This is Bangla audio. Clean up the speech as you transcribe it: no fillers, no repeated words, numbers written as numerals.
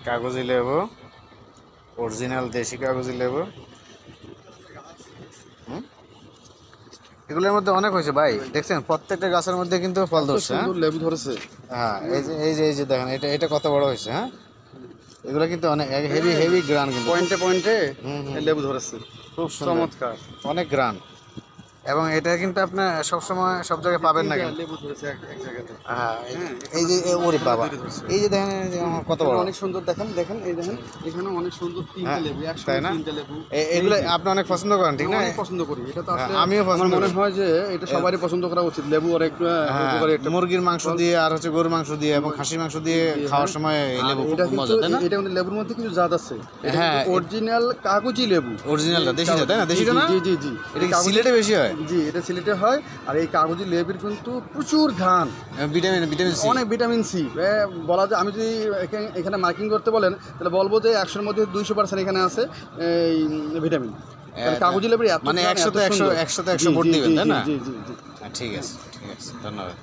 কাগজি লেবু, অরিজিনাল দেশি কাগজি লেবু। এগুলোর মধ্যে অনেক হয়েছে ভাই, দেখছেন প্রত্যেকটা গাছের মধ্যে কিন্তু ফল ধরছে। সুন্দর লেবু ধরেছে। হ্যাঁ, এই যে দেখেন, এটা কত বড় হয়েছে। হ্যাঁ, এগুলো কিন্তু অনেক হেভি হেভি গ্রান, কিন্তু পয়েন্টে পয়েন্টে হুম। লেবু ধরেছে, খুব সুন্দর, চমৎকার। অনেক গ্রান। এবং এটা কিন্তু আপনার সবসময় সব জায়গায় পাবেন না কিন্তু। লেবু ধরেছে এক জায়গাতে। হ্যাঁ, হ্যাঁ, এই যে ওরে বাবা, দুইটা ধরেছে। এই যে দেখেন, এই যে কত বড়। অনেক সুন্দর, দেখেন দেখেন, এই দেখেন এখানে অনেক সুন্দর তিনটে হ্যাঁ, লেবু, তাই একসঙ্গে না? তিনটে লেবু। এগুলো আপনি অনেক পছন্দ করেন, ঠিক না? অনেক পছন্দ করি এটা, তো আসলে আমিও আমার পছন্দ মনে করি। হয় যে এটা সবারই পছন্দ করা উচিত। লেবু অনেক হ্যাঁ, উপকারী একটা মুরগির মাংস ফল। দিয়ে আর হচ্ছে গরুর মাংস দিয়ে এবং খাসির মাংস দিয়ে খাওয়ার সময় এই আর লেবু এটা খুব কিন্তু মজা, তাই না? এটা কিন্তু লেবুর মধ্যে কিছু জাত আছে। হ্যাঁ, অরিজিনাল কাগজি লেবু, অরিজিনালটা দেশিটা, তাই না? দেশিটা না? জি জি জি। এটা কি সিলেটে বেশি হয়? জি, এটা সিলেটে হয়। আর এই কাগজি লেবুর কিন্তু প্রচুর ঘ্রাণ, ভিটামিন সি। অনেক ভিটামিন সি। বলা যায়, আমি যদি এখানে মার্কিং করতে বলেন তাহলে বলবো যে 100-র মধ্যে 200% এখানে আছে এই ভিটামিন। কাগজি লেবুর এত মানে ঘ্রাণ, 100 তে এত 100 সুন্দর। 100 তে 100 ভোট দিবেন, তাই না? জি জি জি। ঠিক আছে, ঠিক আছে, ধন্যবাদ।